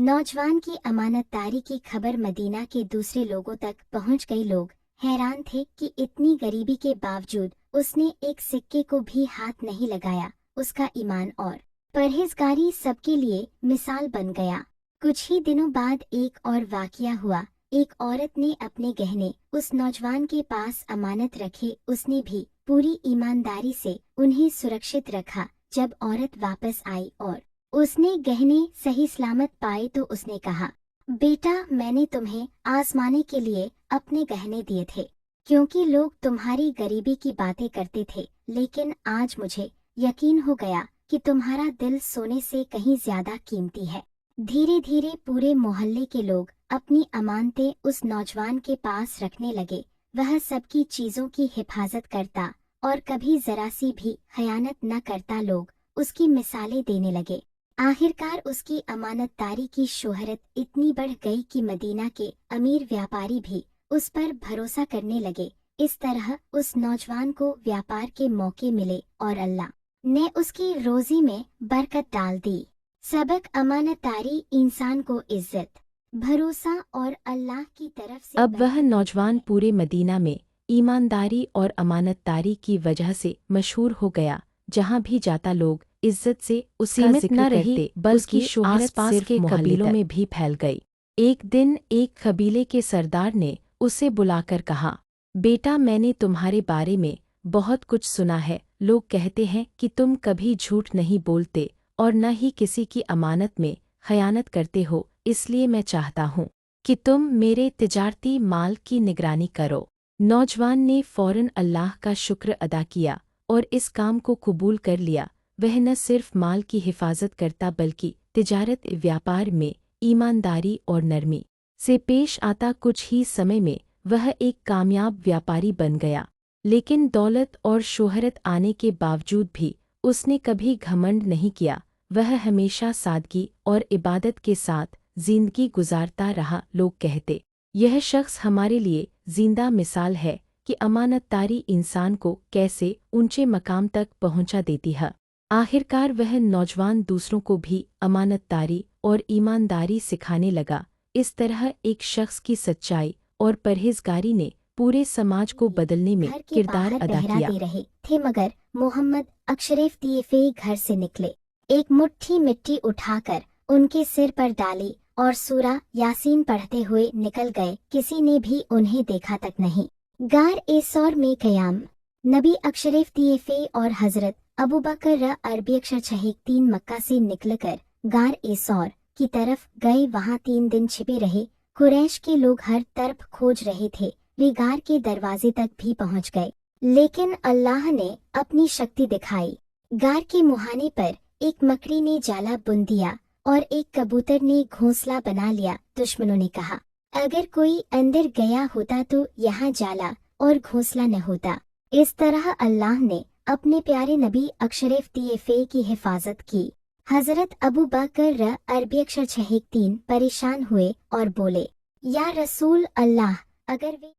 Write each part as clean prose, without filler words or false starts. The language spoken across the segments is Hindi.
नौजवान की अमानतदारी की खबर मदीना के दूसरे लोगों तक पहुंच गई। लोग हैरान थे कि इतनी गरीबी के बावजूद उसने एक सिक्के को भी हाथ नहीं लगाया। उसका ईमान और परहेजगारी सबके लिए मिसाल बन गया। कुछ ही दिनों बाद एक और वाकया हुआ। एक औरत ने अपने गहने उस नौजवान के पास अमानत रखे। उसने भी पूरी ईमानदारी से उन्हें सुरक्षित रखा। जब औरत वापस आई और उसने गहने सही सलामत पाए तो उसने कहा, बेटा, मैंने तुम्हें आजमाने के लिए अपने गहने दिए थे, क्योंकि लोग तुम्हारी गरीबी की बातें करते थे। लेकिन आज मुझे यकीन हो गया कि तुम्हारा दिल सोने से कहीं ज्यादा कीमती है। धीरे धीरे पूरे मोहल्ले के लोग अपनी अमानतें उस नौजवान के पास रखने लगे। वह सबकी चीजों की हिफाजत करता और कभी जरा सी भी खयानत न करता। लोग उसकी मिसालें देने लगे। आखिरकार उसकी अमानतदारी की शोहरत इतनी बढ़ गई कि मदीना के अमीर व्यापारी भी उस पर भरोसा करने लगे। इस तरह उस नौजवान को व्यापार के मौके मिले और अल्लाह ने उसकी रोजी में बरकत डाल दी। सबक: अमानतदारी इंसान को इज्जत, भरोसा और अल्लाह की तरफ से अब वह नौजवान पूरे मदीना में ईमानदारी और अमानतदारी की वजह से मशहूर हो गया। जहाँ भी जाता लोग इज्जत से उसका जिक्र न रहे बल्कि आसपास के कबीलों में भी फैल गई। एक दिन एक कबीले के सरदार ने उसे बुलाकर कहा, बेटा, मैंने तुम्हारे बारे में बहुत कुछ सुना है। लोग कहते हैं कि तुम कभी झूठ नहीं बोलते और न ही किसी की अमानत में खयानत करते हो। इसलिए मैं चाहता हूँ कि तुम मेरे तिजारती माल की निगरानी करो। नौजवान ने फौरन अल्लाह का शुक्र अदा किया और इस काम को कबूल कर लिया। वह न सिर्फ माल की हिफाजत करता बल्कि तिजारत व्यापार में ईमानदारी और नरमी से पेश आता। कुछ ही समय में वह एक कामयाब व्यापारी बन गया। लेकिन दौलत और शोहरत आने के बावजूद भी उसने कभी घमंड नहीं किया। वह हमेशा सादगी और इबादत के साथ जिंदगी गुजारता रहा। लोग कहते, यह शख्स हमारे लिए जिंदा मिसाल है कि अमानतदारी इंसान को कैसे ऊंचे मकाम तक पहुंचा देती है। आखिरकार वह नौजवान दूसरों को भी अमानतदारी और ईमानदारी सिखाने लगा। इस तरह एक शख्स की सच्चाई और परहेजगारी ने पूरे समाज को बदलने में किरदार अदा किया। दे रहे थे मगर मोहम्मद अशरफ तैयफी घर से निकले। एक मुट्ठी मिट्टी उठाकर उनके सिर पर डाली और सूरा यासीन पढ़ते हुए निकल गए। किसी ने भी उन्हें देखा तक नहीं। गार ए सौर में क़याम। नबी अशरफ तैयफी और हजरत अबू बकर अरबी अक्षर 6-3 मक्का से निकलकर गार ए सौर की तरफ गए। वहां 3 दिन छिपे रहे। कुरैश के लोग हर तरफ खोज रहे थे। वे गार के दरवाजे तक भी पहुंच गए, लेकिन अल्लाह ने अपनी शक्ति दिखाई। गार के मुहाने पर एक मकड़ी ने जाला बुन दिया और एक कबूतर ने घोंसला बना लिया। दुश्मनों ने कहा, अगर कोई अंदर गया होता तो यहाँ जाला और घोंसला न होता। इस तरह अल्लाह ने अपने प्यारे नबी अशरफ तैयफी की हिफाजत की। हजरत अबू बकर अरबी अक्षर 6-3 परेशान हुए और बोले, या रसूल अल्लाह, अगर वे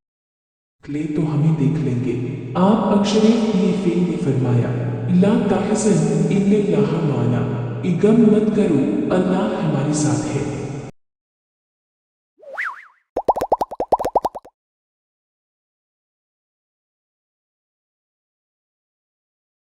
ले तो हमें देख लेंगे। आप अशरफ तैयफी ने फरमाया, ला तहज़न इन्नल्लाह माना, गम मत करो, अल्लाह हमारे साथ है।